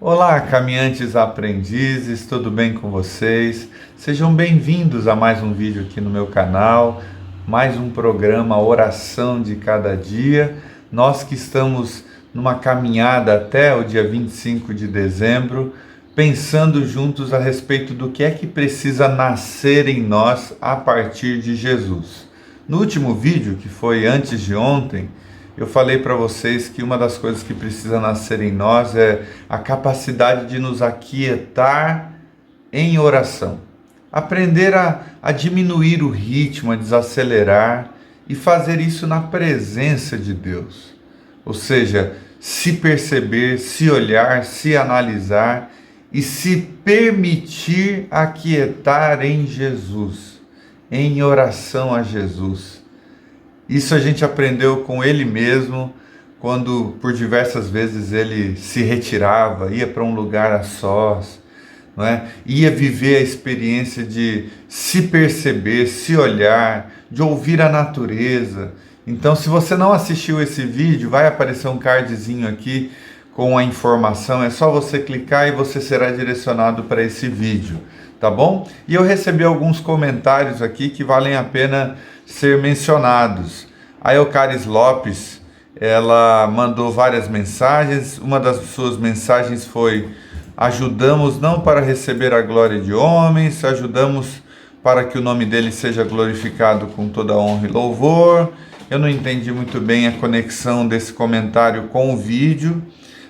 Olá, caminhantes aprendizes, tudo bem com vocês? Sejam bem-vindos a mais um vídeo aqui no meu canal, mais um programa Oração de Cada Dia. Nós que estamos numa caminhada até o dia 25 de dezembro, pensando juntos a respeito do que é que precisa nascer em nós a partir de Jesus. No último vídeo, que foi antes de ontem, eu falei para vocês que uma das coisas que precisa nascer em nós é a capacidade de nos aquietar em oração. Aprender a diminuir o ritmo, a desacelerar e fazer isso na presença de Deus. Ou seja, se perceber, se olhar, se analisar e se permitir aquietar em Jesus, em oração a Jesus. Isso a gente aprendeu com ele mesmo, quando por diversas vezes ele se retirava, ia para um lugar a sós, não é? Ia viver a experiência de se perceber, se olhar, de ouvir a natureza. Então, se você não assistiu esse vídeo, vai aparecer um cardzinho aqui com a informação, é só você clicar e você será direcionado para esse vídeo, tá bom? E eu recebi alguns comentários aqui que valem a pena ser mencionados. A Eucaris Lopes, ela mandou várias mensagens. Uma das suas mensagens foi: ajudamos não para receber a glória de homens, ajudamos para que o nome dele seja glorificado com toda honra e louvor. Eu não entendi muito bem a conexão desse comentário com o vídeo,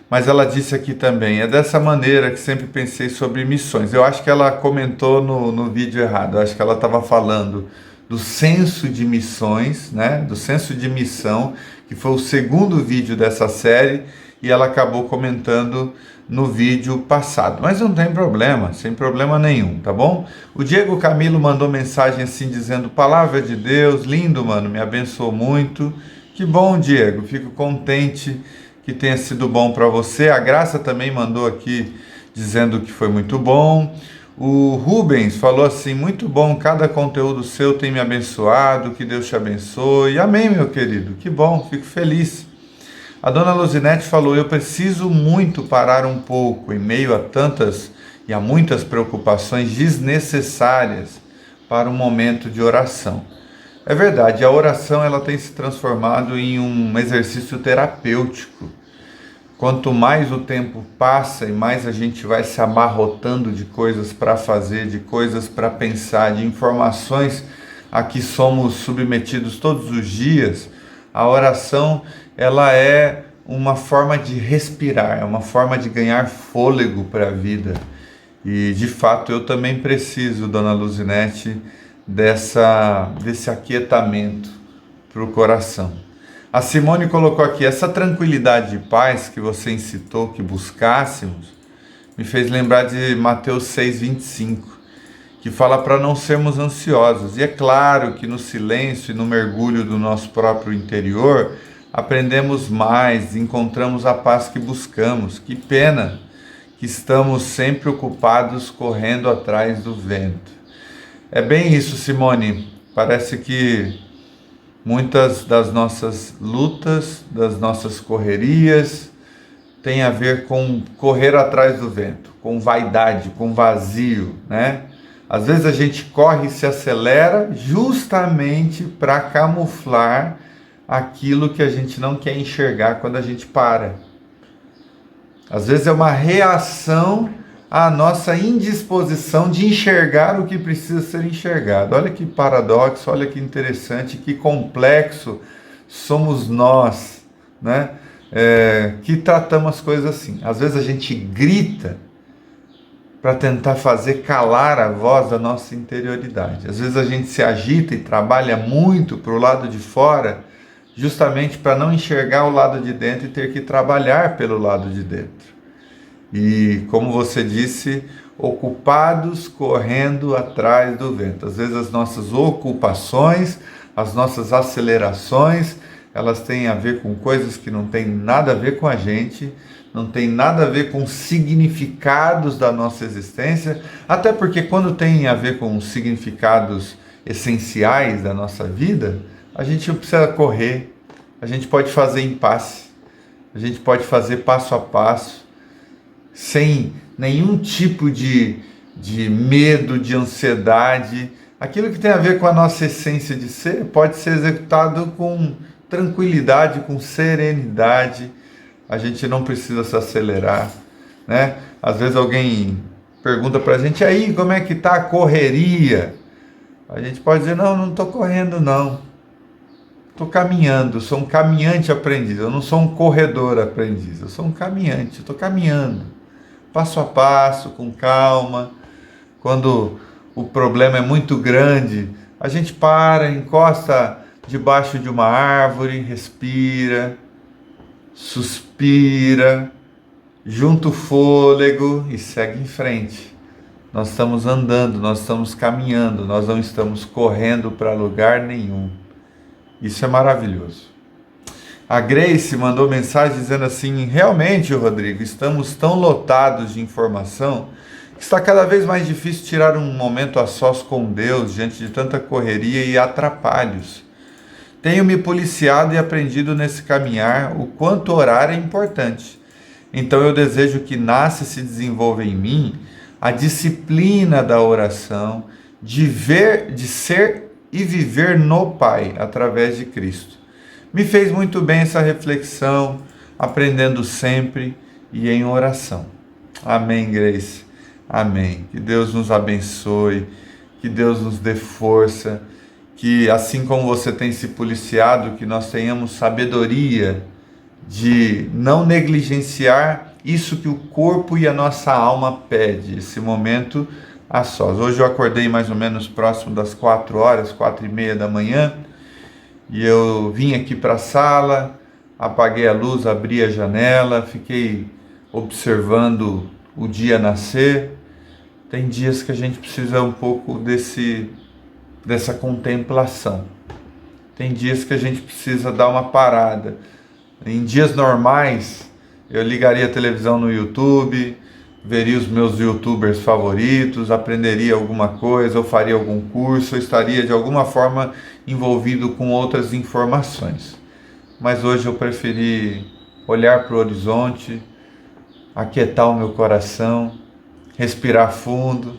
mas ela disse aqui também: é dessa maneira que sempre pensei sobre missões. Eu acho que ela comentou no vídeo errado. Eu acho que ela estava falando do senso de missões, né? Do senso de missão, que foi o segundo vídeo dessa série, e ela acabou comentando no vídeo passado. Mas não tem problema, sem problema nenhum, tá bom? O Diego Camilo mandou mensagem assim dizendo: palavra de Deus, lindo, mano, me abençoou muito. Que bom, Diego, fico contente que tenha sido bom para você. A Graça também mandou aqui dizendo que foi muito bom. O Rubens falou assim: muito bom, cada conteúdo seu tem me abençoado, que Deus te abençoe. Amém, meu querido, que bom, fico feliz. A dona Luzinete falou: eu preciso muito parar um pouco em meio a tantas e a muitas preocupações desnecessárias para um momento de oração. É verdade, a oração ela tem se transformado em um exercício terapêutico. Quanto mais o tempo passa e mais a gente vai se amarrotando de coisas para fazer, de coisas para pensar, de informações a que somos submetidos todos os dias, a oração ela é uma forma de respirar, é uma forma de ganhar fôlego para a vida. E de fato eu também preciso, dona Luzinete, desse aquietamento para o coração. A Simone colocou aqui: essa tranquilidade e paz que você incitou que buscássemos, me fez lembrar de Mateus 6,25, que fala para não sermos ansiosos. E é claro que no silêncio e no mergulho do nosso próprio interior, aprendemos mais, encontramos a paz que buscamos. Que pena que estamos sempre ocupados correndo atrás do vento. É bem isso, Simone. Parece que muitas das nossas lutas, das nossas correrias, tem a ver com correr atrás do vento, com vaidade, com vazio, né? Às vezes a gente corre e se acelera justamente para camuflar aquilo que a gente não quer enxergar quando a gente para. Às vezes é uma reação à nossa indisposição de enxergar o que precisa ser enxergado. Olha que paradoxo, olha que interessante, que complexo somos nós, né? Que tratamos as coisas assim. Às vezes a gente grita para tentar fazer calar a voz da nossa interioridade. Às vezes a gente se agita e trabalha muito para o lado de fora, justamente para não enxergar o lado de dentro e ter que trabalhar pelo lado de dentro. E, como você disse, ocupados correndo atrás do vento. Às vezes as nossas ocupações, as nossas acelerações, elas têm a ver com coisas que não têm nada a ver com a gente, não tem nada a ver com significados da nossa existência, até porque quando tem a ver com significados essenciais da nossa vida, a gente não precisa correr, a gente pode fazer em passe, a gente pode fazer passo a passo, sem nenhum tipo de medo, de ansiedade. Aquilo que tem a ver com a nossa essência de ser pode ser executado com tranquilidade, com serenidade. A gente não precisa se acelerar, né? Às vezes alguém pergunta para a gente, aí, como é que tá a correria? A gente pode dizer, não estou correndo não. Estou caminhando, sou um caminhante aprendiz. Eu não sou um corredor aprendiz, eu sou um caminhante, estou caminhando. Passo a passo, com calma. Quando o problema é muito grande, a gente para, encosta debaixo de uma árvore, respira, suspira, junta o fôlego e segue em frente. Nós estamos andando, nós estamos caminhando, nós não estamos correndo para lugar nenhum. Isso é maravilhoso. A Grace mandou mensagem dizendo assim, realmente, Rodrigo, estamos tão lotados de informação que está cada vez mais difícil tirar um momento a sós com Deus diante de tanta correria e atrapalhos. Tenho me policiado e aprendido nesse caminhar o quanto orar é importante. Então eu desejo que nasça e se desenvolva em mim a disciplina da oração, de ser e viver no Pai, através de Cristo. Me fez muito bem essa reflexão, aprendendo sempre e em oração. Amém, Grace. Amém. Que Deus nos abençoe, que Deus nos dê força, que assim como você tem se policiado, que nós tenhamos sabedoria de não negligenciar isso que o corpo e a nossa alma pede, esse momento a sós. Hoje eu acordei mais ou menos próximo das 4 horas, 4:30 da manhã, e eu vim aqui para a sala, apaguei a luz, abri a janela, fiquei observando o dia nascer. Tem dias que a gente precisa um pouco dessa contemplação. Tem dias que a gente precisa dar uma parada. Em dias normais, eu ligaria a televisão no YouTube, veria os meus youtubers favoritos, aprenderia alguma coisa, ou faria algum curso, ou estaria de alguma forma envolvido com outras informações. Mas hoje eu preferi olhar para o horizonte, aquietar o meu coração, respirar fundo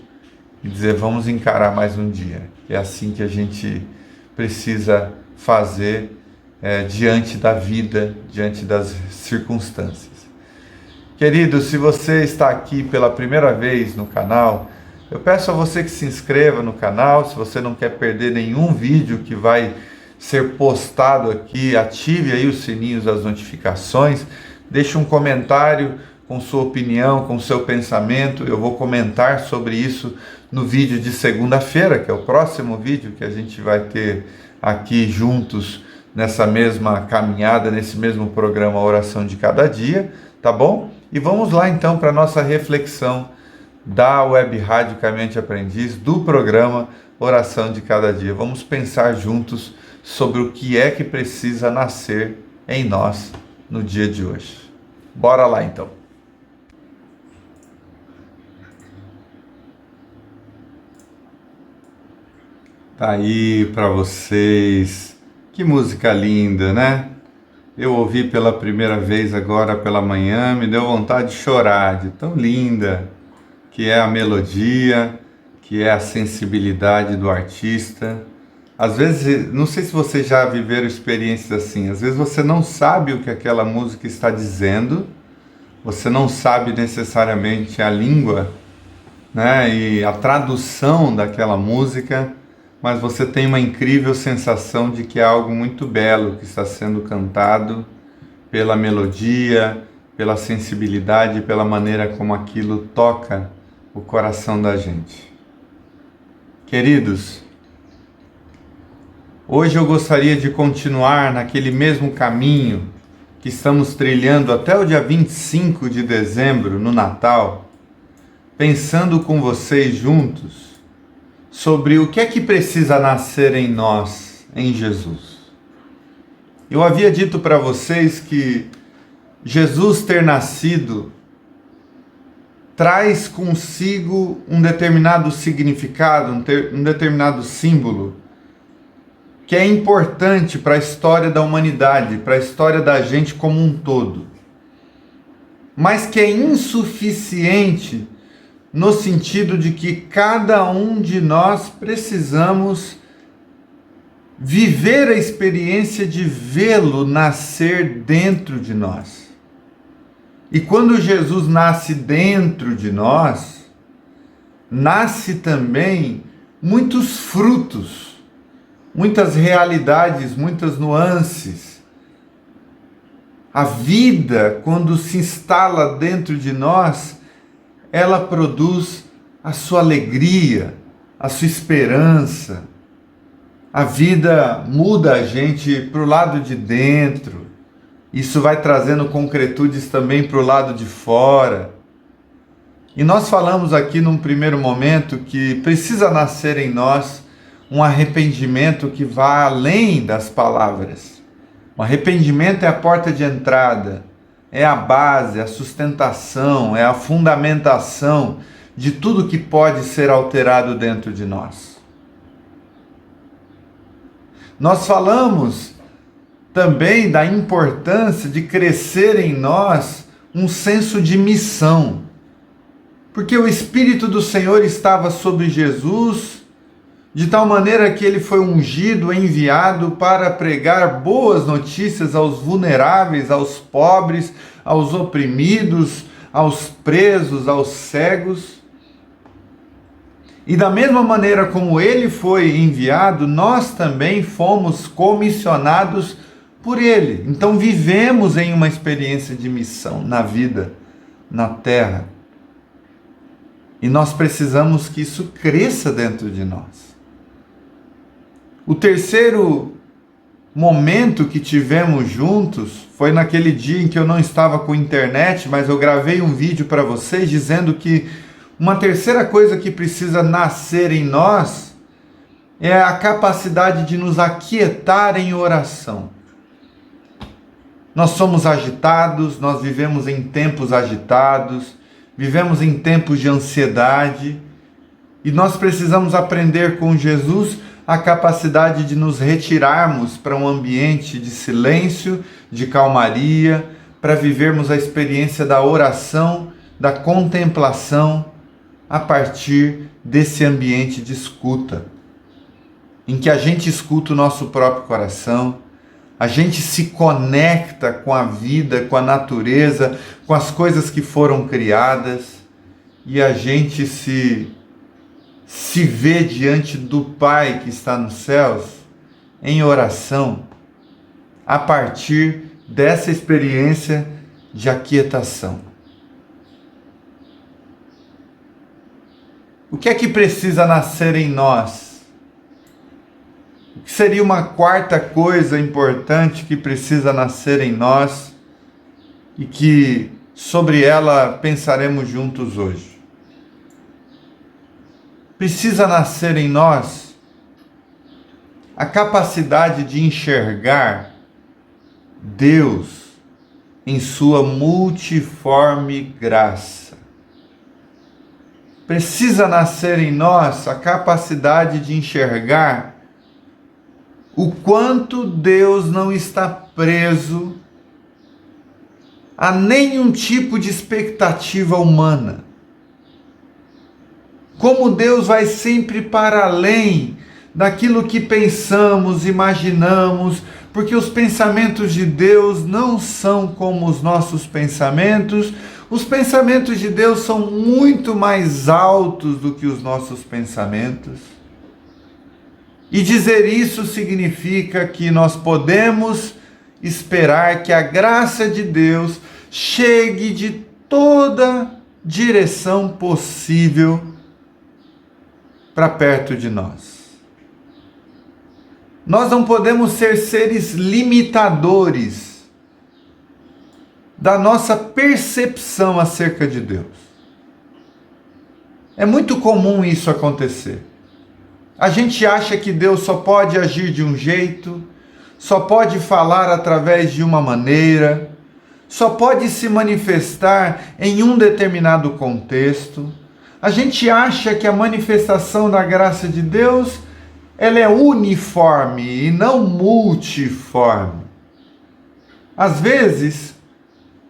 e dizer, vamos encarar mais um dia. É assim que a gente precisa fazer diante da vida, diante das circunstâncias. Querido, se você está aqui pela primeira vez no canal, eu peço a você que se inscreva no canal. Se você não quer perder nenhum vídeo que vai ser postado aqui, ative aí os sininhos das notificações, deixe um comentário com sua opinião, com seu pensamento. Eu vou comentar sobre isso no vídeo de segunda-feira, que é o próximo vídeo que a gente vai ter aqui juntos nessa mesma caminhada, nesse mesmo programa Oração de Cada Dia, tá bom? E vamos lá então para a nossa reflexão da Web Rádio Caminhante Aprendiz, do programa Oração de Cada Dia. Vamos pensar juntos sobre o que é que precisa nascer em nós no dia de hoje. Bora lá então. Tá aí para vocês. Que música linda, né? Eu ouvi pela primeira vez agora pela manhã, me deu vontade de chorar, de tão linda que é a melodia, que é a sensibilidade do artista. Às vezes, não sei se vocês já viveram experiências assim, às vezes você não sabe o que aquela música está dizendo, você não sabe necessariamente a língua, né, e a tradução daquela música, mas você tem uma incrível sensação de que é algo muito belo que está sendo cantado pela melodia, pela sensibilidade, pela maneira como aquilo toca o coração da gente. Queridos, hoje eu gostaria de continuar naquele mesmo caminho que estamos trilhando até o dia 25 de dezembro, no Natal, pensando com vocês juntos sobre o que é que precisa nascer em nós, em Jesus. Eu havia dito para vocês que Jesus ter nascido traz consigo um determinado significado, um determinado símbolo, que é importante para a história da humanidade, para a história da gente como um todo. mas que é insuficiente no sentido de que cada um de nós precisamos viver a experiência de vê-lo nascer dentro de nós. E quando Jesus nasce dentro de nós, nasce também muitos frutos, muitas realidades, muitas nuances. A vida, quando se instala dentro de nós, ela produz a sua alegria, a sua esperança. A vida muda a gente para o lado de dentro. Isso vai trazendo concretudes também para o lado de fora. E nós falamos aqui num primeiro momento que precisa nascer em nós um arrependimento que vá além das palavras. O arrependimento é a porta de entrada, é a base, a sustentação, é a fundamentação de tudo que pode ser alterado dentro de nós. Nós falamos também da importância de crescer em nós um senso de missão, porque o Espírito do Senhor estava sobre Jesus, de tal maneira que ele foi ungido, enviado para pregar boas notícias aos vulneráveis, aos pobres, aos oprimidos, aos presos, aos cegos. E da mesma maneira como ele foi enviado, nós também fomos comissionados por ele. Então vivemos em uma experiência de missão na vida, na terra. E nós precisamos que isso cresça dentro de nós. O terceiro momento que tivemos juntos foi naquele dia em que eu não estava com internet, mas eu gravei um vídeo para vocês dizendo que uma terceira coisa que precisa nascer em nós é a capacidade de nos aquietar em oração. Nós somos agitados, nós vivemos em tempos agitados, vivemos em tempos de ansiedade e nós precisamos aprender com Jesus a capacidade de nos retirarmos para um ambiente de silêncio, de calmaria, para vivermos a experiência da oração, da contemplação, a partir desse ambiente de escuta, em que a gente escuta o nosso próprio coração, a gente se conecta com a vida, com a natureza, com as coisas que foram criadas, e a gente se vê diante do Pai que está nos céus, em oração, a partir dessa experiência de aquietação. O que é que precisa nascer em nós? O que seria uma quarta coisa importante que precisa nascer em nós e que sobre ela pensaremos juntos hoje? Precisa nascer em nós a capacidade de enxergar Deus em sua multiforme graça. Precisa nascer em nós a capacidade de enxergar o quanto Deus não está preso a nenhum tipo de expectativa humana. Como Deus vai sempre para além daquilo que pensamos, imaginamos, porque os pensamentos de Deus não são como os nossos pensamentos. Os pensamentos de Deus são muito mais altos do que os nossos pensamentos. E dizer isso significa que nós podemos esperar que a graça de Deus chegue de toda direção possível para perto de nós. Nós não podemos ser seres limitadores da nossa percepção acerca de Deus. É muito comum isso acontecer. A gente acha que Deus só pode agir de um jeito, só pode falar através de uma maneira, só pode se manifestar em um determinado contexto. A gente acha que a manifestação da graça de Deus, ela é uniforme e não multiforme. Às vezes,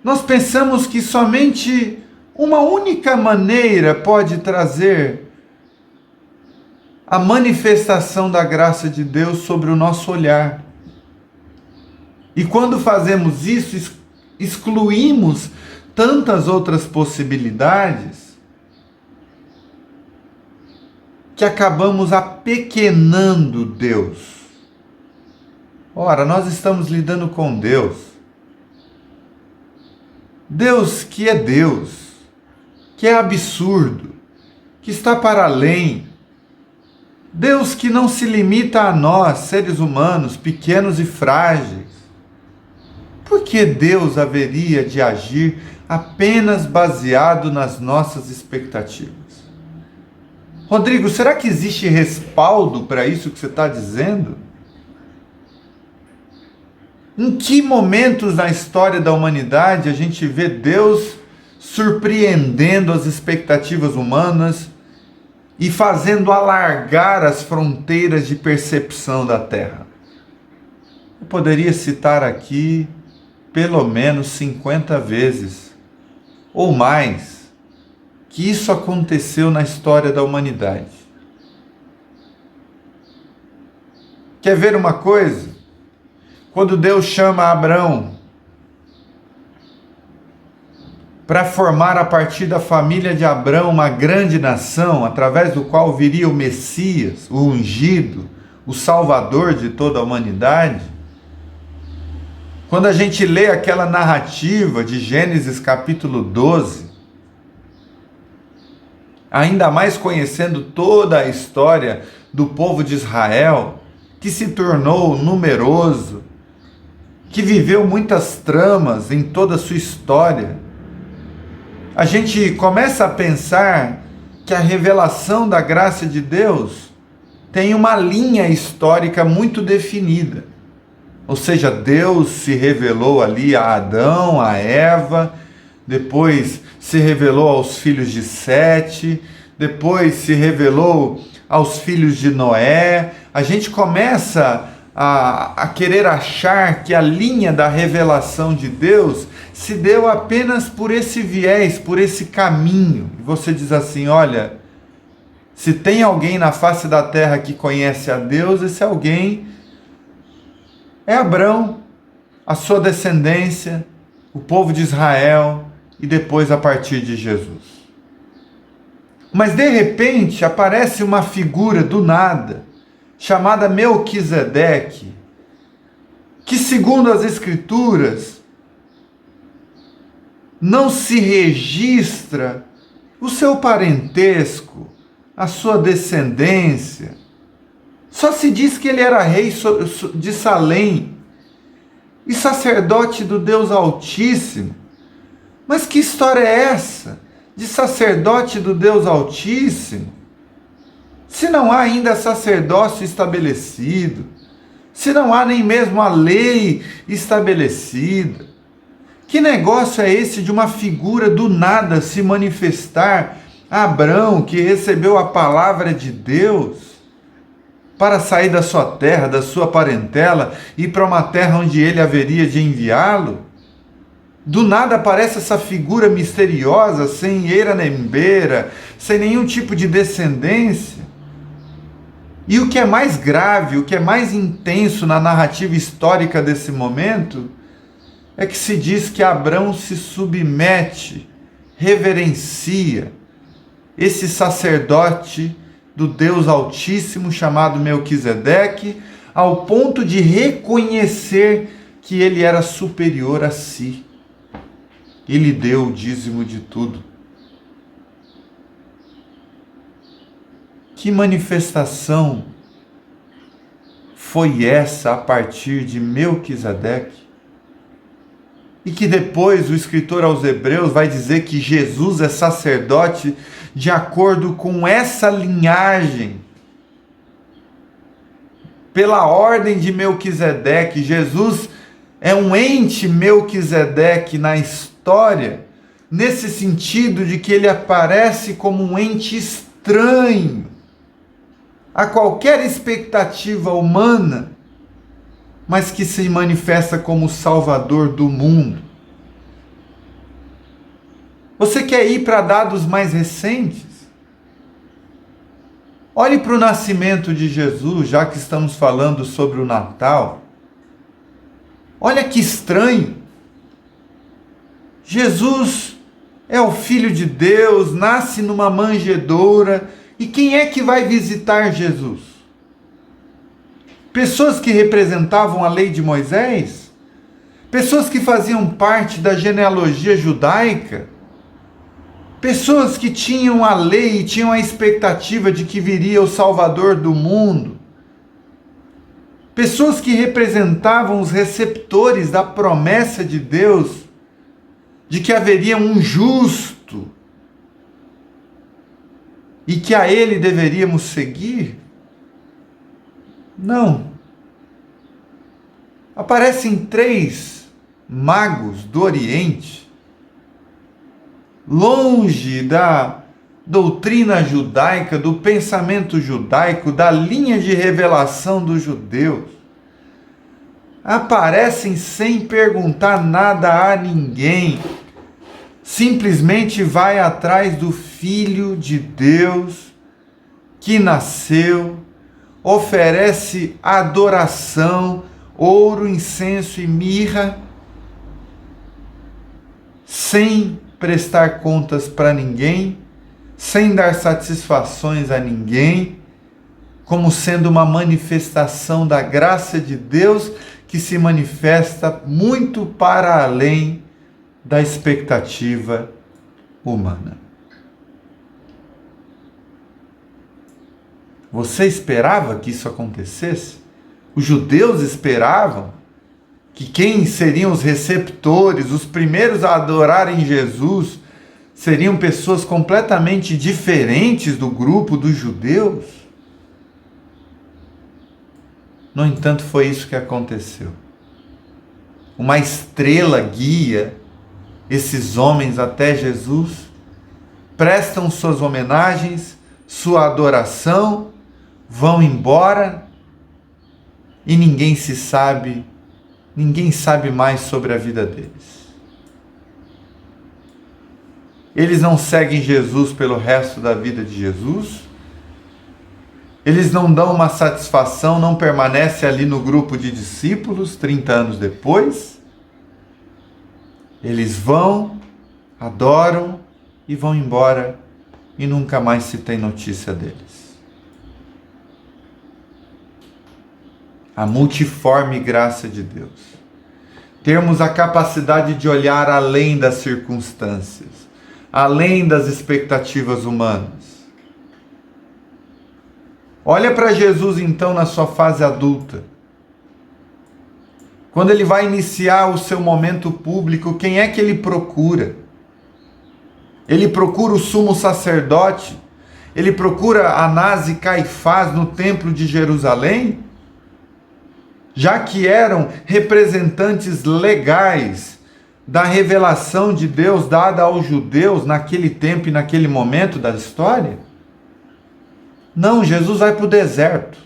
Nós pensamos que somente uma única maneira pode trazer a manifestação da graça de Deus sobre o nosso olhar. E quando fazemos isso, excluímos tantas outras possibilidades que acabamos apequenando Deus. Ora, nós estamos lidando com Deus. Deus que é Deus, que é absurdo, que está para além. Deus que não se limita a nós, seres humanos, pequenos e frágeis. Por que Deus haveria de agir apenas baseado nas nossas expectativas? Rodrigo, será que existe respaldo para isso que você está dizendo? Em que momentos na história da humanidade a gente vê Deus surpreendendo as expectativas humanas e fazendo alargar as fronteiras de percepção da Terra? Eu poderia citar aqui pelo menos 50 vezes ou mais que isso aconteceu na história da humanidade. Quer ver uma coisa? Quando Deus chama Abrão para formar a partir da família de Abrão uma grande nação, através do qual viria o Messias, o ungido, o Salvador de toda a humanidade, quando a gente lê aquela narrativa de Gênesis capítulo 12, ainda mais conhecendo toda a história do povo de Israel, que se tornou numeroso, que viveu muitas tramas em toda a sua história, a gente começa a pensar que a revelação da graça de Deus tem uma linha histórica muito definida. Ou seja, Deus se revelou ali a Adão, a Eva, depois se revelou aos filhos de Sete, depois se revelou aos filhos de Noé. A gente começa a querer achar que a linha da revelação de Deus se deu apenas por esse viés, por esse caminho. E você diz assim, olha, se tem alguém na face da terra que conhece a Deus, esse alguém é Abrão, a sua descendência, o povo de Israel e depois a partir de Jesus. Mas de repente aparece uma figura do nada, chamada Melquisedeque, que segundo as Escrituras não se registra o seu parentesco, a sua descendência. Só se diz que ele era rei de Salém e sacerdote do Deus Altíssimo. Mas que história é essa de sacerdote do Deus Altíssimo? Se não há ainda sacerdócio estabelecido, se não há nem mesmo a lei estabelecida, que negócio é esse de uma figura do nada se manifestar a Abrão, que recebeu a palavra de Deus, para sair da sua terra, da sua parentela, e ir para uma terra onde ele haveria de enviá-lo? Do nada aparece essa figura misteriosa, sem eira nem beira, sem nenhum tipo de descendência. E o que é mais grave, o que é mais intenso na narrativa histórica desse momento, é que se diz que Abrão se submete, reverencia esse sacerdote do Deus Altíssimo chamado Melquisedeque, ao ponto de reconhecer que ele era superior a si. Ele deu o dízimo de tudo. Que manifestação foi essa a partir de Melquisedeque? E que depois o escritor aos Hebreus vai dizer que Jesus é sacerdote de acordo com essa linhagem. Pela ordem de Melquisedeque, Jesus é um ente Melquisedeque na história, nesse sentido de que ele aparece como um ente estranho a qualquer expectativa humana, mas que se manifesta como o Salvador do mundo. Você quer ir para dados mais recentes? Olhe para o nascimento de Jesus, já que estamos falando sobre o Natal. Olha que estranho. Jesus é o Filho de Deus, nasce numa manjedoura. E quem é que vai visitar Jesus? Pessoas que representavam a lei de Moisés? Pessoas que faziam parte da genealogia judaica? Pessoas que tinham a lei e tinham a expectativa de que viria o Salvador do mundo. Pessoas que representavam os receptores da promessa de Deus, de que haveria um justo e que a ele deveríamos seguir? Não. Aparecem 3 magos do Oriente, longe da doutrina judaica, do pensamento judaico, da linha de revelação dos judeus. Aparecem sem perguntar nada a ninguém. Simplesmente vai atrás do Filho de Deus que nasceu, oferece adoração, ouro, incenso e mirra, sem prestar contas para ninguém, sem dar satisfações a ninguém, como sendo uma manifestação da graça de Deus que se manifesta muito para além da expectativa humana. Você esperava que isso acontecesse? Os judeus esperavam que quem seriam os receptores, os primeiros a adorarem Jesus, seriam pessoas completamente diferentes do grupo dos judeus? No entanto, foi isso que aconteceu. Uma estrela guia esses homens até Jesus, prestam suas homenagens, sua adoração, vão embora e ninguém sabe mais sobre a vida deles. Eles não seguem Jesus pelo resto da vida de Jesus. Eles não dão uma satisfação, não permanecem ali no grupo de discípulos 30 anos depois. Eles vão, adoram e vão embora e nunca mais se tem notícia deles. A multiforme graça de Deus. Termos a capacidade de olhar além das circunstâncias, além das expectativas humanas. Olha para Jesus então na sua fase adulta. Quando ele vai iniciar o seu momento público, quem é que ele procura? Ele procura o sumo sacerdote? Ele procura Anás e Caifás no templo de Jerusalém? Já que eram representantes legais da revelação de Deus dada aos judeus naquele tempo e naquele momento da história? Não, Jesus vai para o deserto.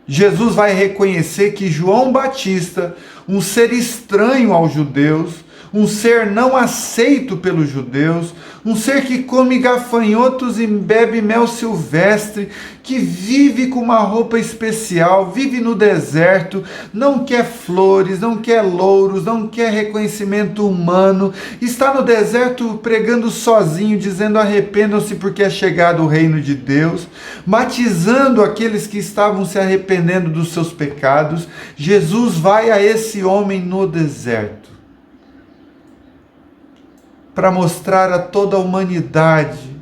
Jesus vai reconhecer que João Batista, um ser estranho aos judeus, um ser não aceito pelos judeus, um ser que come gafanhotos e bebe mel silvestre, que vive com uma roupa especial, vive no deserto, não quer flores, não quer louros, não quer reconhecimento humano, está no deserto pregando sozinho, dizendo arrependam-se porque é chegado o reino de Deus, batizando aqueles que estavam se arrependendo dos seus pecados. Jesus vai a esse homem no deserto para mostrar a toda a humanidade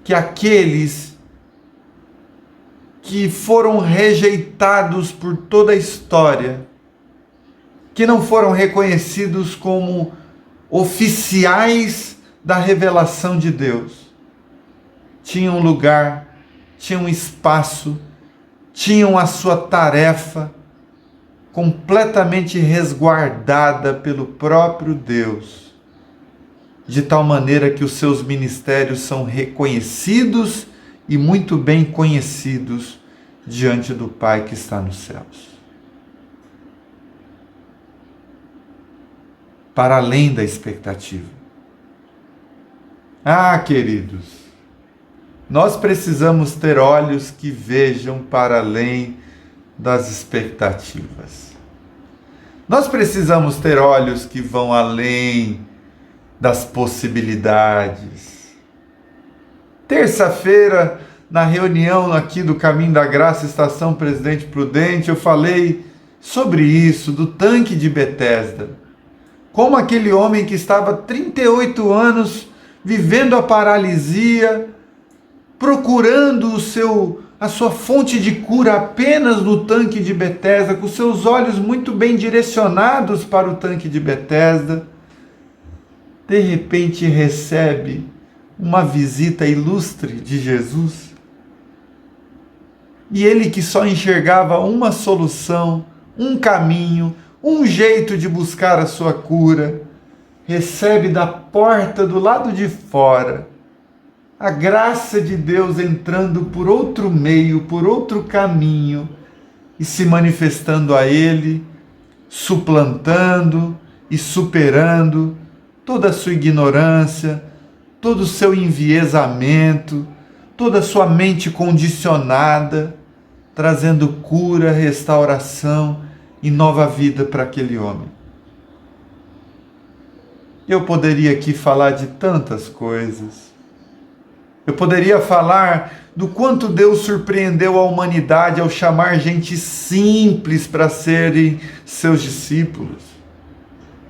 que aqueles que foram rejeitados por toda a história, que não foram reconhecidos como oficiais da revelação de Deus, tinham lugar, tinham espaço, tinham a sua tarefa completamente resguardada pelo próprio Deus, de tal maneira que os seus ministérios são reconhecidos e muito bem conhecidos diante do Pai que está nos céus. para além da expectativa. Ah, queridos, nós precisamos ter olhos que vejam para além das expectativas. Nós precisamos ter olhos que vão além das possibilidades. Terça-feira, na reunião aqui do Caminho da Graça, Estação Presidente Prudente, eu falei sobre isso, do tanque de Betesda. Como aquele homem que estava 38 anos vivendo a paralisia, procurando a sua fonte de cura apenas no tanque de Betesda, com seus olhos muito bem direcionados para o tanque de Betesda, de repente recebe uma visita ilustre de Jesus. E ele, que só enxergava uma solução, um caminho, um jeito de buscar a sua cura, recebe da porta do lado de fora a graça de Deus entrando por outro meio, por outro caminho e se manifestando a ele, suplantando e superando toda a sua ignorância, todo o seu enviesamento, toda a sua mente condicionada, trazendo cura, restauração e nova vida para aquele homem. Eu poderia aqui falar de tantas coisas. Eu poderia falar do quanto Deus surpreendeu a humanidade ao chamar gente simples para serem seus discípulos.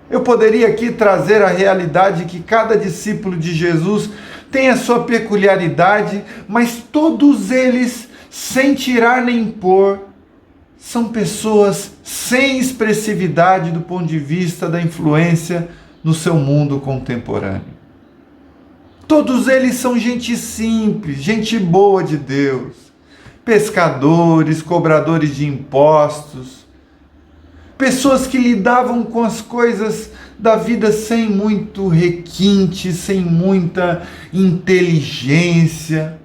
Eu poderia aqui trazer a realidade que cada discípulo de Jesus tem a sua peculiaridade, mas todos eles, sem tirar nem pôr, são pessoas sem expressividade do ponto de vista da influência no seu mundo contemporâneo. Todos eles são gente simples, gente boa de Deus, pescadores, cobradores de impostos, pessoas que lidavam com as coisas da vida sem muito requinte, sem muita inteligência,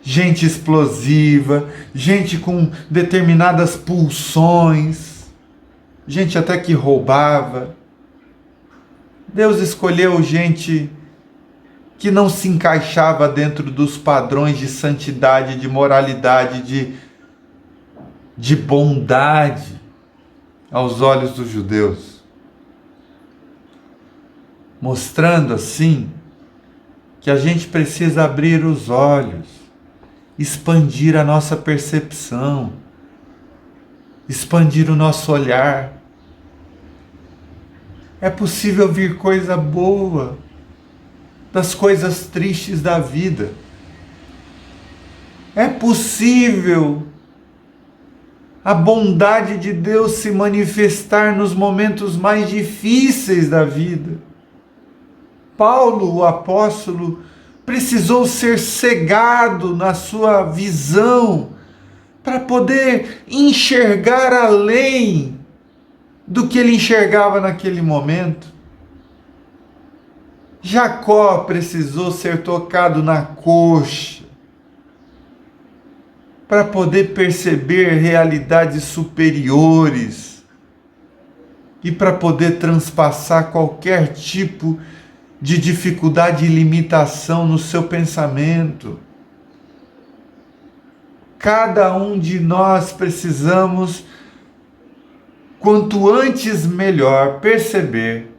gente explosiva, gente com determinadas pulsões, gente até que roubava. Deus escolheu gente que não se encaixava dentro dos padrões de santidade, de moralidade, de bondade aos olhos dos judeus, mostrando assim que a gente precisa abrir os olhos, expandir a nossa percepção, expandir o nosso olhar. É possível vir coisa boa das coisas tristes da vida. É possível a bondade de Deus se manifestar nos momentos mais difíceis da vida. Paulo, o apóstolo, precisou ser cegado na sua visão para poder enxergar além do que ele enxergava naquele momento. Jacó precisou ser tocado na coxa para poder perceber realidades superiores e para poder transpassar qualquer tipo de dificuldade e limitação no seu pensamento. Cada um de nós precisamos, quanto antes melhor, perceber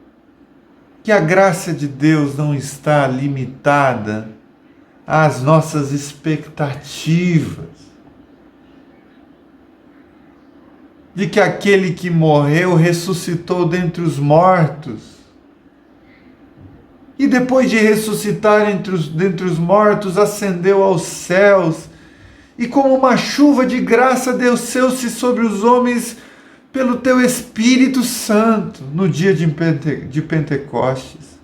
que a graça de Deus não está limitada às nossas expectativas. De que aquele que morreu ressuscitou dentre os mortos. E depois de ressuscitar dentre os mortos, ascendeu aos céus. E como uma chuva de graça desceu-se sobre os homens pelo teu Espírito Santo no dia de Pentecostes.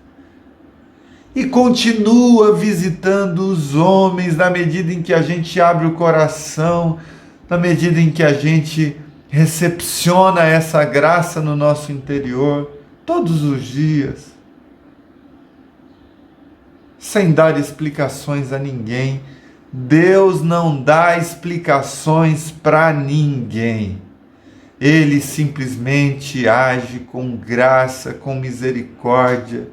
E continua visitando os homens na medida em que a gente abre o coração, na medida em que a gente recepciona essa graça no nosso interior, todos os dias, sem dar explicações a ninguém. Deus não dá explicações para ninguém. Ele simplesmente age com graça, com misericórdia,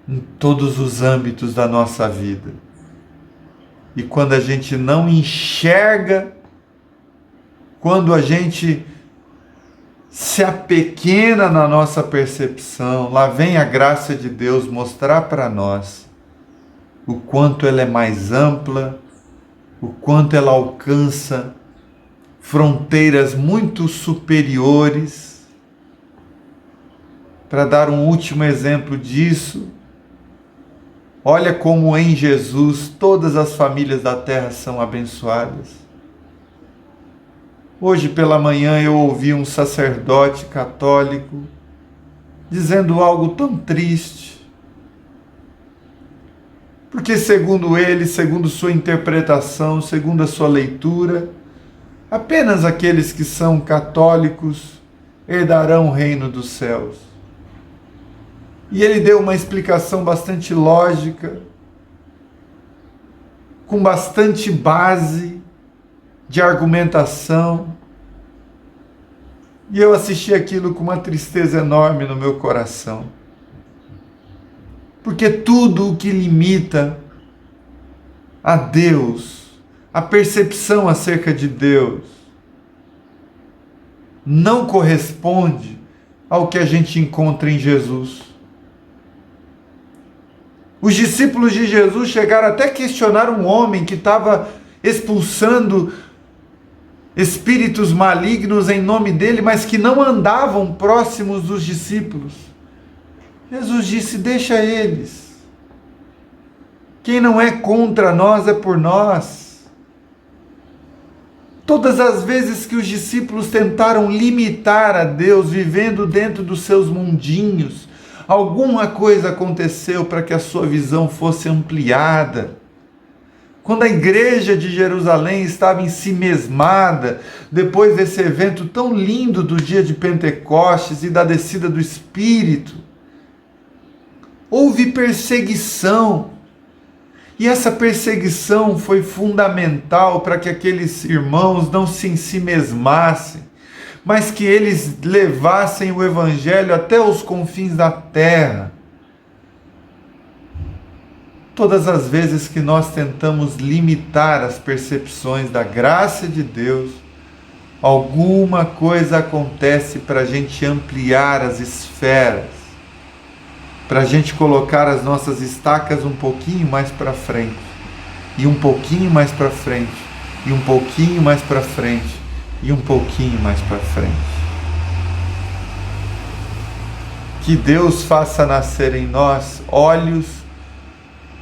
em todos os âmbitos da nossa vida. E quando a gente não enxerga, quando a gente se apequena na nossa percepção, lá vem a graça de Deus mostrar para nós o quanto ela é mais ampla, o quanto ela alcança fronteiras muito superiores. Para dar um último exemplo disso, olha como em Jesus todas as famílias da terra são abençoadas. Hoje pela manhã eu ouvi um sacerdote católico dizendo algo tão triste. Porque segundo ele, segundo sua interpretação, segundo a sua leitura, apenas aqueles que são católicos herdarão o reino dos céus. E ele deu uma explicação bastante lógica, com bastante base de argumentação. E eu assisti aquilo com uma tristeza enorme no meu coração. Porque tudo o que limita a Deus, a percepção acerca de Deus, não corresponde ao que a gente encontra em Jesus. Os discípulos de Jesus chegaram até a questionar um homem que estava expulsando espíritos malignos em nome dele, mas que não andavam próximos dos discípulos. Jesus disse: deixa eles. Quem não é contra nós é por nós. Todas as vezes que os discípulos tentaram limitar a Deus, vivendo dentro dos seus mundinhos, alguma coisa aconteceu para que a sua visão fosse ampliada. Quando a igreja de Jerusalém estava ensimesmada, depois desse evento tão lindo do dia de Pentecostes e da descida do Espírito, houve perseguição. E essa perseguição foi fundamental para que aqueles irmãos não se ensimesmassem, mas que eles levassem o Evangelho até os confins da terra. Todas as vezes que nós tentamos limitar as percepções da graça de Deus, alguma coisa acontece para a gente ampliar as esferas, para a gente colocar as nossas estacas um pouquinho mais para frente, e um pouquinho mais para frente, e um pouquinho mais para frente, e um pouquinho mais para frente. Que Deus faça nascer em nós olhos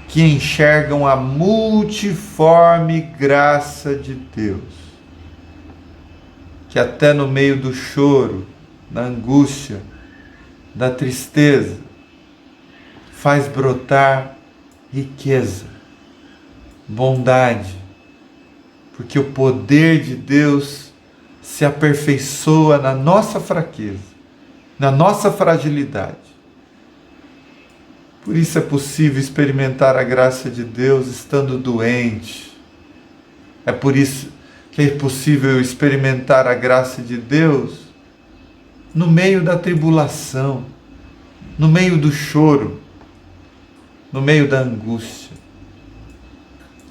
que enxergam a multiforme graça de Deus, que até no meio do choro, da angústia, da tristeza, faz brotar riqueza, bondade, porque o poder de Deus se aperfeiçoa na nossa fraqueza, na nossa fragilidade. Por isso é possível experimentar a graça de Deus estando doente. É por isso que é possível experimentar a graça de Deus no meio da tribulação, no meio do choro, no meio da angústia.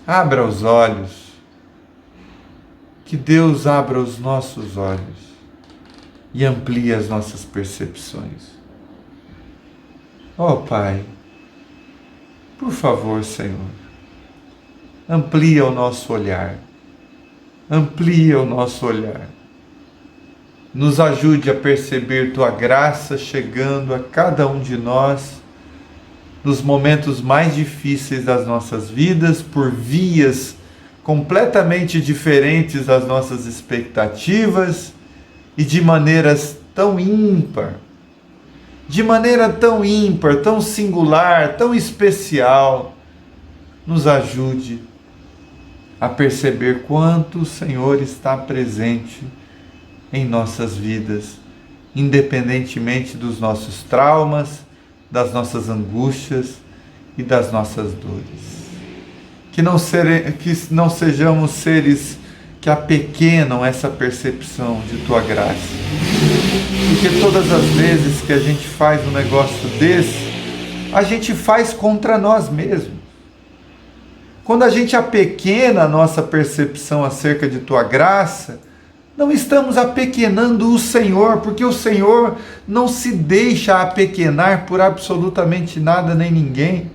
Abra os olhos. Que Deus abra os nossos olhos e amplie as nossas percepções. Ó Pai, por favor, Senhor, amplia o nosso olhar. Amplia o nosso olhar. Nos ajude a perceber Tua graça chegando a cada um de nós nos momentos mais difíceis das nossas vidas, por vias completamente diferentes das nossas expectativas e de maneiras tão ímpar. De maneira tão ímpar, tão singular, tão especial, nos ajude a perceber quanto o Senhor está presente em nossas vidas, independentemente dos nossos traumas, das nossas angústias e das nossas dores. Que não sejamos seres que apequenam essa percepção de tua graça. Porque todas as vezes que a gente faz um negócio desse, a gente faz contra nós mesmos. Quando a gente apequena a nossa percepção acerca de tua graça, não estamos apequenando o Senhor, porque o Senhor não se deixa apequenar por absolutamente nada nem ninguém.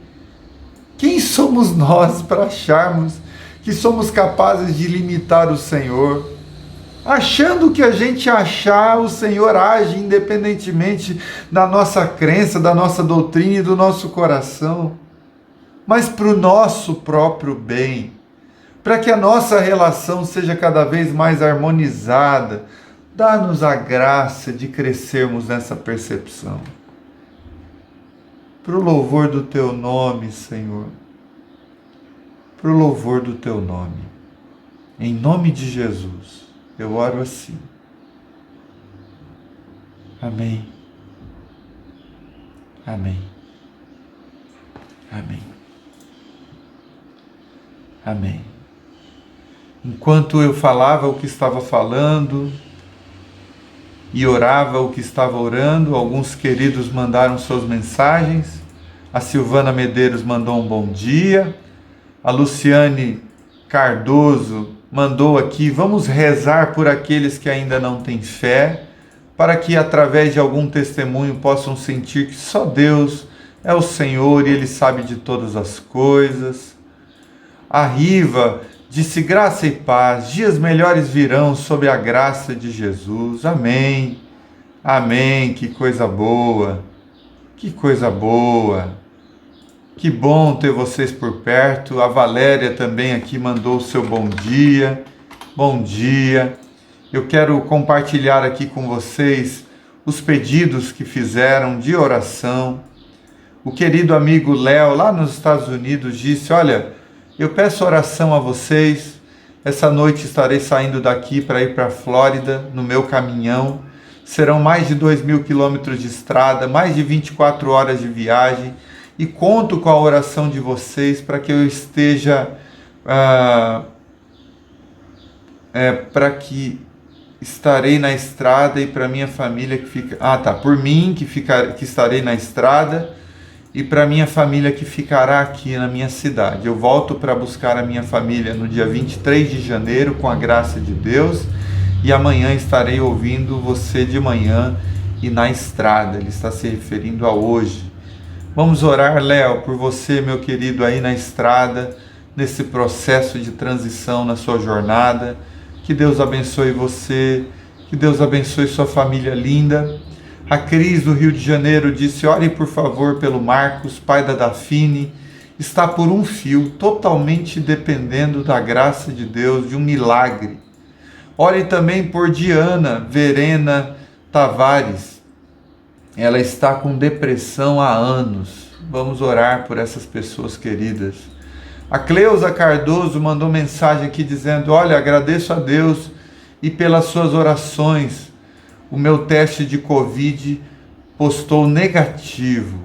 Quem somos nós para acharmos que somos capazes de limitar o Senhor? Achando que a gente achar, o Senhor age independentemente da nossa crença, da nossa doutrina e do nosso coração, mas para o nosso próprio bem, para que a nossa relação seja cada vez mais harmonizada. Dá-nos a graça de crescermos nessa percepção. Para o louvor do Teu nome, Senhor. Para o louvor do Teu nome. Em nome de Jesus, eu oro assim. Amém. Amém. Amém. Amém. Enquanto eu falava o que estava falando e orava o que estava orando, alguns queridos mandaram suas mensagens. A Silvana Medeiros mandou um bom dia. A Luciane Cardoso mandou aqui: vamos rezar por aqueles que ainda não têm fé, para que através de algum testemunho possam sentir que só Deus é o Senhor e Ele sabe de todas as coisas. A Riva disse: graça e paz, dias melhores virão sob a graça de Jesus. Amém. Amém. Que coisa boa. Que coisa boa. Que bom ter vocês por perto. A Valéria também aqui mandou o seu bom dia. Bom dia. Eu quero compartilhar aqui com vocês os pedidos que fizeram de oração. O querido amigo Léo, lá nos Estados Unidos, disse: olha, eu peço oração a vocês. Essa noite estarei saindo daqui para ir para a Flórida, no meu caminhão. Serão mais de 2.000 quilômetros de estrada, mais de 24 horas de viagem. E conto com a oração de vocês para que eu esteja... para que estarei na estrada e para minha família que fica... por mim que estarei na estrada e para minha família que ficará aqui na minha cidade. Eu volto para buscar a minha família no dia 23 de janeiro, com a graça de Deus, e amanhã estarei ouvindo você de manhã e na estrada. Ele está se referindo a hoje. Vamos orar, Léo, por você, meu querido, aí na estrada, nesse processo de transição na sua jornada. Que Deus abençoe você, que Deus abençoe sua família linda. A Cris, do Rio de Janeiro, disse: ore por favor pelo Marcos, pai da Dafine. Está por um fio, totalmente dependendo da graça de Deus, de um milagre. Ore também por Diana Verena Tavares. Ela está com depressão há anos. Vamos orar por essas pessoas queridas. A Cleusa Cardoso mandou mensagem aqui dizendo: olha, agradeço a Deus e pelas suas orações. O meu teste de Covid postou negativo.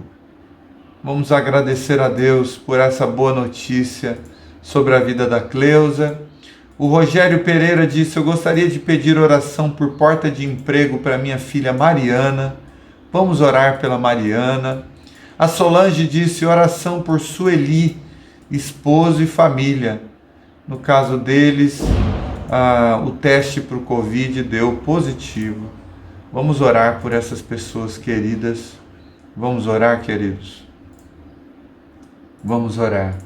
Vamos agradecer a Deus por essa boa notícia sobre a vida da Cleusa. O Rogério Pereira disse: eu gostaria de pedir oração por porta de emprego para minha filha Mariana. Vamos orar pela Mariana. A Solange disse: oração por Sueli, esposo e família. No caso deles, o teste para o Covid deu positivo. Vamos orar por essas pessoas queridas. Vamos orar, queridos. Vamos orar.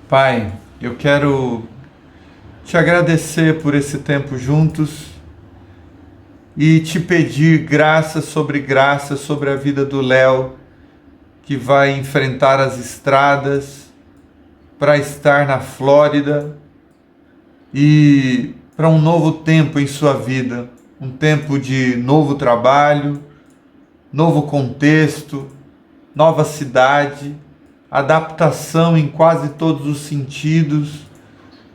Pai, eu quero te agradecer por esse tempo juntos e te pedir graça sobre a vida do Léo, que vai enfrentar as estradas para estar na Flórida e para um novo tempo em sua vida, um tempo de novo trabalho, novo contexto, nova cidade, adaptação em quase todos os sentidos.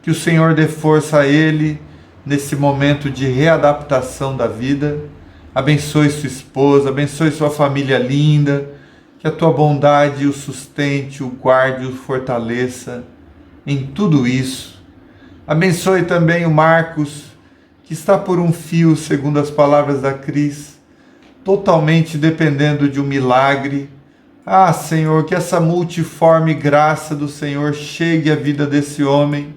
Que o Senhor dê força a ele nesse momento de readaptação da vida. Abençoe sua esposa, abençoe sua família linda, Que a tua bondade o sustente, o guarde, o fortaleça em tudo isso. Abençoe também o Marcos, que está por um fio, segundo as palavras da Cris, totalmente dependendo de um milagre. Ah, Senhor, que essa multiforme graça do Senhor chegue à vida desse homem,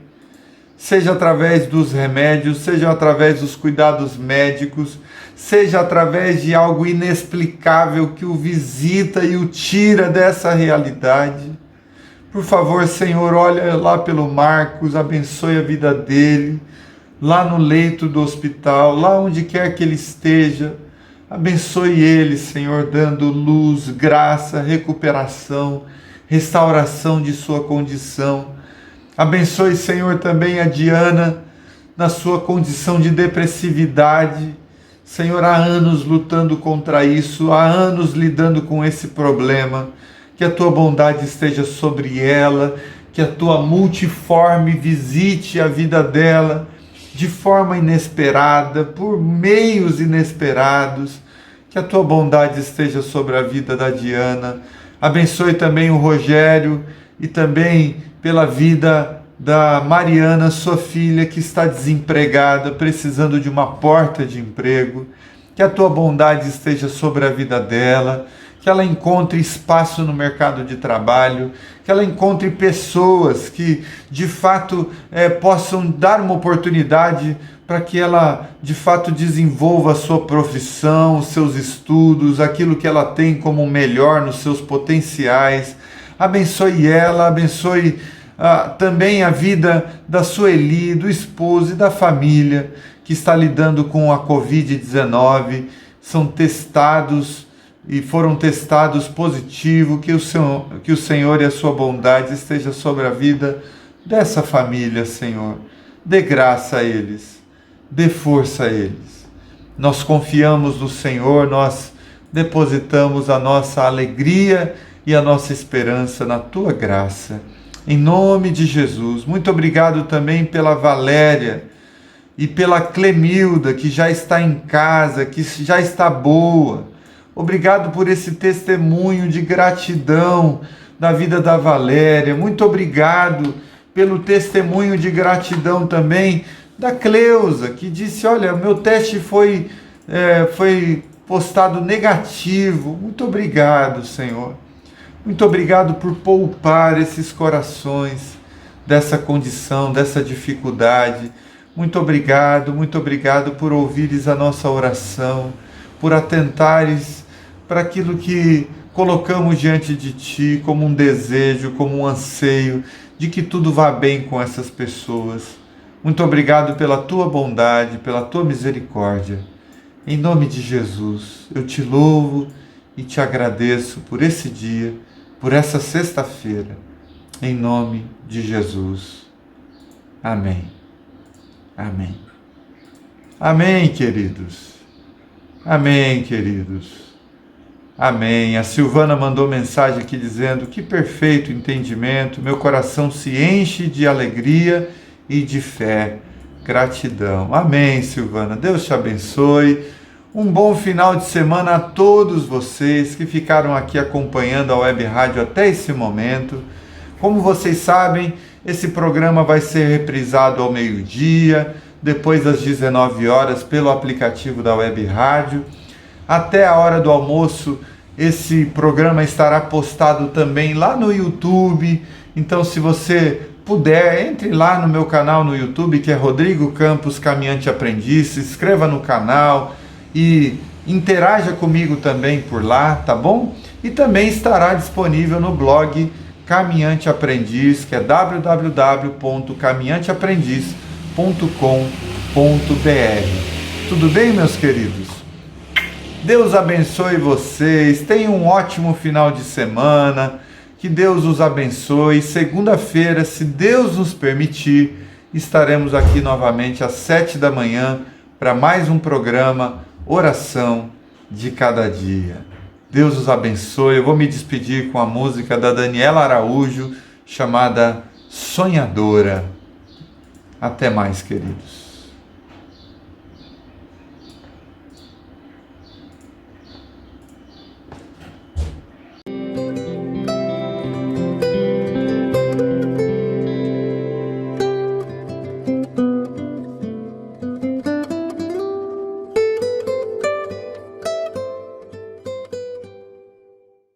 seja através dos remédios, seja através dos cuidados médicos, seja através de algo inexplicável que o visita e o tira dessa realidade. Por favor, Senhor, olha lá pelo Marcos, abençoe a vida dele, lá no leito do hospital, lá onde quer que ele esteja. Abençoe ele, Senhor, dando luz, graça, recuperação, restauração de sua condição. Abençoe, Senhor, também a Diana na sua condição de depressividade. Senhor, há anos lutando contra isso, há anos lidando com esse problema. Que a tua bondade esteja sobre ela, que a tua multiforme visite a vida dela de forma inesperada, por meios inesperados. Que a tua bondade esteja sobre a vida da Diana. Abençoe também o Rogério e também pela vida da Mariana, sua filha, que está desempregada, precisando de uma porta de emprego. Que a tua bondade esteja sobre a vida dela, que ela encontre espaço no mercado de trabalho, que ela encontre pessoas que de fato possam dar uma oportunidade para que ela de fato desenvolva a sua profissão, os seus estudos, aquilo que ela tem como melhor nos seus potenciais. Abençoe ela, abençoe também a vida da Sueli, do esposo e da família que está lidando com a Covid-19, são testados e foram testados positivo. Que o Senhor e a sua bondade esteja sobre a vida dessa família, Senhor. Dê graça a eles, dê força a eles. Nós confiamos no Senhor, nós depositamos a nossa alegria e a nossa esperança na tua graça. Em nome de Jesus. Muito obrigado também pela Valéria e pela Clemilda, que já está em casa, que já está boa. Obrigado por esse testemunho de gratidão da vida da Valéria. Muito obrigado pelo testemunho de gratidão também da Cleusa, que disse: olha, meu teste foi postado negativo. Muito obrigado, Senhor. Muito obrigado por poupar esses corações dessa condição, dessa dificuldade. Muito obrigado por ouvires a nossa oração, por atentares para aquilo que colocamos diante de Ti como um desejo, como um anseio de que tudo vá bem com essas pessoas. Muito obrigado pela Tua bondade, pela Tua misericórdia. Em nome de Jesus, eu Te louvo e Te agradeço por esse dia, por essa sexta-feira. Em nome de Jesus. Amém. Amém. Amém, queridos. Amém, queridos. Amém. A Silvana mandou mensagem aqui dizendo: que perfeito entendimento, meu coração se enche de alegria e de fé. Gratidão. Amém, Silvana. Deus te abençoe. Um bom final de semana a todos vocês que ficaram aqui acompanhando a Web Rádio até esse momento. Como vocês sabem, esse programa vai ser reprisado ao meio-dia, depois das 19 horas pelo aplicativo da Web Rádio. Até a hora do almoço, esse programa estará postado também lá no YouTube. Então, se você puder, entre lá no meu canal no YouTube, que é Rodrigo Campos Caminhante Aprendiz, se inscreva no canal e interaja comigo também por lá, tá bom? E também estará disponível no blog Caminhante Aprendiz, que é www.caminhanteaprendiz.com.br. Tudo bem, meus queridos? Deus abençoe vocês, tenham um ótimo final de semana, que Deus os abençoe. Segunda-feira, se Deus nos permitir, estaremos aqui novamente às 7 da manhã para mais um programa Oração de Cada Dia. Deus os abençoe. Eu vou me despedir com a música da Daniela Araújo, chamada Sonhadora. Até mais, queridos.